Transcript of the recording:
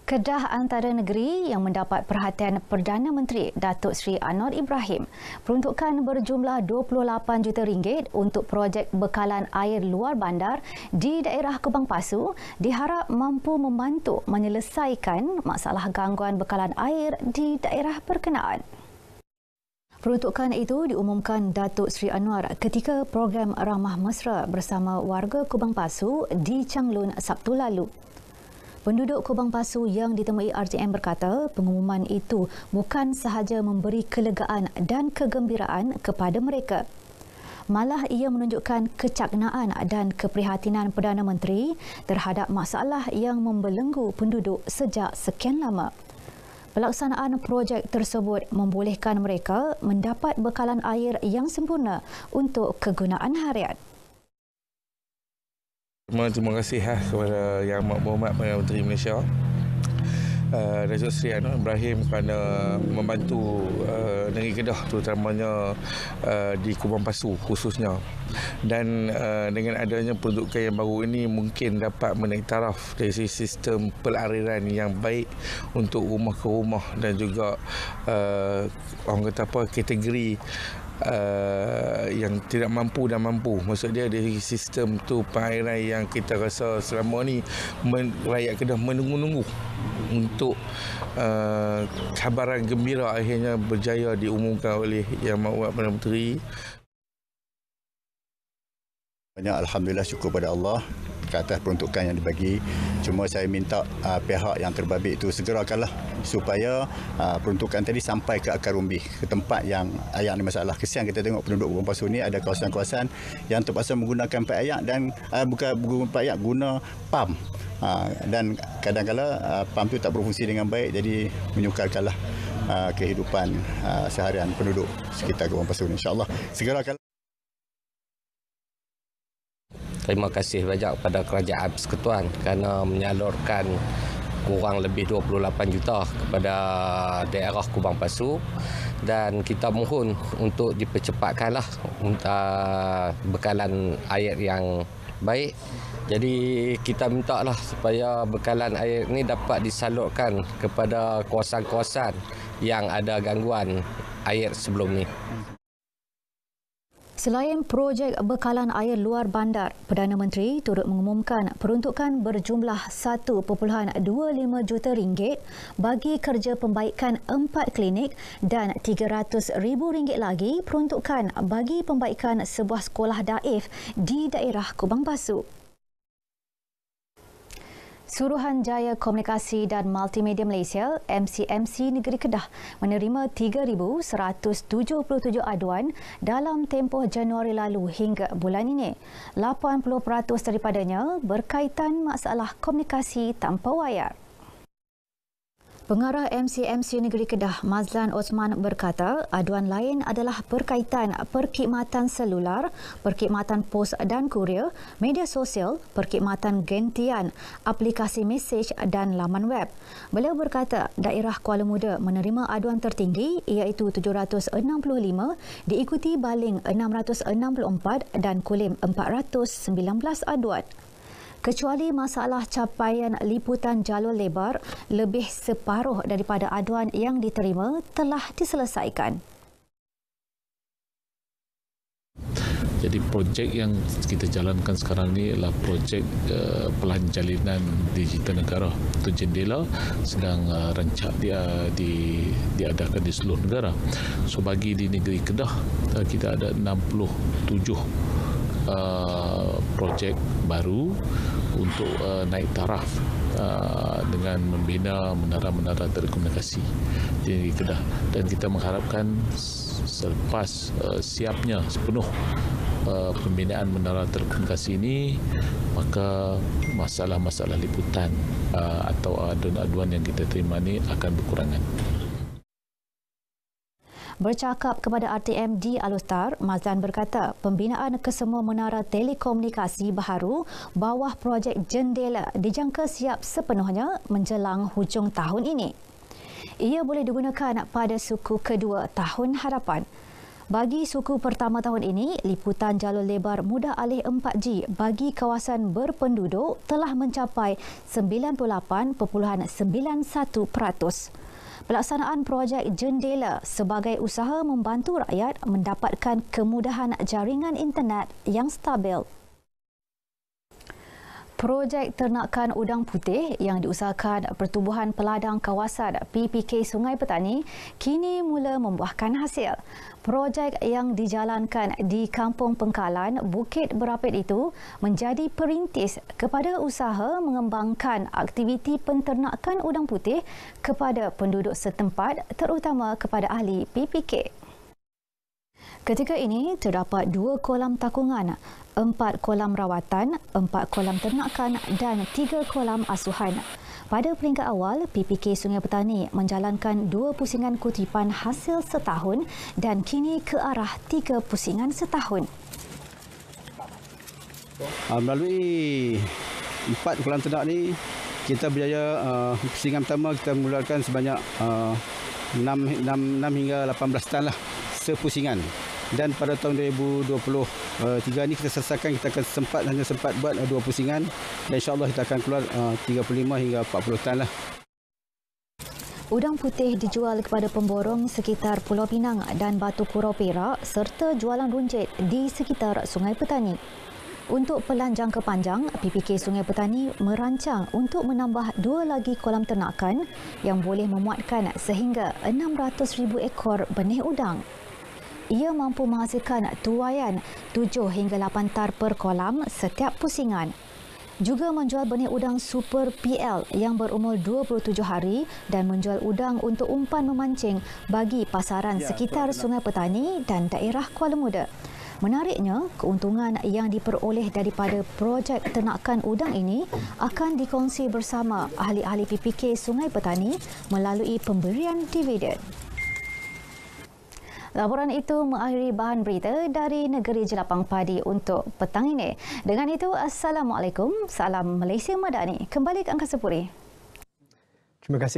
Kedah antara negeri yang mendapat perhatian Perdana Menteri Datuk Seri Anwar Ibrahim. Peruntukan berjumlah RM28 juta untuk projek bekalan air luar bandar di daerah Kubang Pasu diharap mampu membantu menyelesaikan masalah gangguan bekalan air di daerah berkenaan. Peruntukan itu diumumkan Datuk Seri Anwar ketika program Ramah Mesra bersama warga Kubang Pasu di Changlun Sabtu lalu. Penduduk Kubang Pasu yang ditemui RTM berkata pengumuman itu bukan sahaja memberi kelegaan dan kegembiraan kepada mereka. Malah ia menunjukkan kecaknaan dan keprihatinan Perdana Menteri terhadap masalah yang membelenggu penduduk sejak sekian lama. Pelaksanaan projek tersebut membolehkan mereka mendapat bekalan air yang sempurna untuk kegunaan harian. Terima kasih kepada Yang Amat Berhormat Perdana Menteri Malaysia Datuk Seri Anwar Ibrahim kerana membantu negeri Kedah terutamanya di Kubang Pasu khususnya, dan dengan adanya peruntukan yang baru ini mungkin dapat menaik taraf dari sistem pelariran yang baik untuk rumah ke rumah dan juga orang kata apa, kategori yang tidak mampu dan mampu. Maksud dia dari sistem tu pengairan yang kita rasa selama ni rakyat Kedah menunggu-nunggu untuk kabaran gembira akhirnya berjaya diumumkan oleh Yang Amat Berhormat Perdana Menteri. Banyak alhamdulillah, syukur pada Allah ke atas peruntukan yang dibagi. Cuma saya minta pihak yang terbabit itu segerakanlah supaya peruntukan tadi sampai ke akar umbi, ke tempat yang ayak ni masalah. Kesian kita tengok penduduk Kubang Pasu ni ada kawasan-kawasan yang terpaksa menggunakan pipe ayak dan bukan guna pipe ayak, guna pam. Dan kadang-kadang pam tu tak berfungsi dengan baik, jadi menyukarkanlah kehidupan seharian penduduk sekitar Kubang Pasu ni. InsyaAllah segerakanlah. Terima kasih banyak kepada Kerajaan Persekutuan kerana menyalurkan kurang lebih 28 juta kepada daerah Kubang Pasu, dan kita mohon untuk dipercepatkanlah bekalan air yang baik. Jadi kita mintalah supaya bekalan air ini dapat disalurkan kepada kawasan-kawasan yang ada gangguan air sebelum ni. Selain projek bekalan air luar bandar, Perdana Menteri turut mengumumkan peruntukan berjumlah RM1.25 juta bagi kerja pembaikan 4 klinik dan RM300,000 lagi peruntukan bagi pembaikan sebuah sekolah daif di daerah Kubang Pasu. Suruhanjaya Komunikasi dan Multimedia Malaysia (MCMC) Negeri Kedah menerima 3,177 aduan dalam tempoh Januari lalu hingga bulan ini. 80% daripadanya berkaitan masalah komunikasi tanpa wayar. Pengarah MCMC Negeri Kedah, Mazlan Osman berkata, aduan lain adalah berkaitan perkhidmatan selular, perkhidmatan pos dan kurier, media sosial, perkhidmatan gentian, aplikasi mesej dan laman web. Beliau berkata, daerah Kuala Muda menerima aduan tertinggi iaitu 765, diikuti Baling 664 dan Kulim 419 aduan. Kecuali masalah capaian liputan jalur lebar, lebih separuh daripada aduan yang diterima telah diselesaikan. Jadi projek yang kita jalankan sekarang ni adalah projek pelanjalinan digital negara. Itu jendela sedang rancak diadakan di seluruh negara. So bagi di negeri Kedah, kita ada 67 projek baru untuk naik taraf dengan membina menara-menara telekomunikasi di negeri Kedah, dan kita mengharapkan selepas siapnya sepenuh pembinaan menara telekomunikasi ini, maka masalah-masalah liputan atau aduan-aduan yang kita terima ini akan berkurangan. Bercakap kepada RTM di Alustar, Mazlan berkata pembinaan kesemua menara telekomunikasi baharu bawah projek jendela dijangka siap sepenuhnya menjelang hujung tahun ini. Ia boleh digunakan pada suku kedua tahun hadapan. Bagi suku pertama tahun ini, liputan jalur lebar mudah alih 4G bagi kawasan berpenduduk telah mencapai 98.91%. Pelaksanaan projek Jendela sebagai usaha membantu rakyat mendapatkan kemudahan jaringan internet yang stabil. Projek ternakan udang putih yang diusahakan Pertubuhan Peladang Kawasan PPK Sungai Petani kini mula membuahkan hasil. Projek yang dijalankan di Kampung Pengkalan, Bukit Berapit itu menjadi perintis kepada usaha mengembangkan aktiviti penternakan udang putih kepada penduduk setempat, terutama kepada ahli PPK. Ketika ini, terdapat 2 kolam takungan, 4 kolam rawatan, 4 kolam ternakan dan 3 kolam asuhan. Pada peringkat awal, PPK Sungai Petani menjalankan 2 pusingan kutipan hasil setahun dan kini ke arah 3 pusingan setahun. Melalui 4 kolam ternak ni, kita berjaya pusingan pertama kita mulakan sebanyak 6 hingga 18 tan lah sepusingan. Dan pada tahun 2023 ni kita selesaikan, kita akan hanya sempat buat 2 pusingan dan insya-Allah kita akan keluar 35 hingga 40 tan lah. Udang putih dijual kepada pemborong sekitar Pulau Pinang dan Batu Kurau Perak serta jualan runjit di sekitar Sungai Petani. Untuk pelan jangka panjang, PPK Sungai Petani merancang untuk menambah 2 lagi kolam ternakan yang boleh memuatkan sehingga 600,000 ekor benih udang. Ia mampu menghasilkan tuaian 7 hingga 8 tar per kolam setiap pusingan. Juga menjual benih udang Super PL yang berumur 27 hari dan menjual udang untuk umpan memancing bagi pasaran sekitar Sungai Petani dan daerah Kuala Muda. Menariknya, keuntungan yang diperoleh daripada projek ternakan udang ini akan dikongsi bersama ahli-ahli PPK Sungai Petani melalui pemberian dividen. Laporan itu mengakhiri bahan berita dari Negeri Jelapang Padi untuk petang ini. Dengan itu, Assalamualaikum, salam Malaysia Madani. Kembali ke Angkasa Puri. Terima kasih.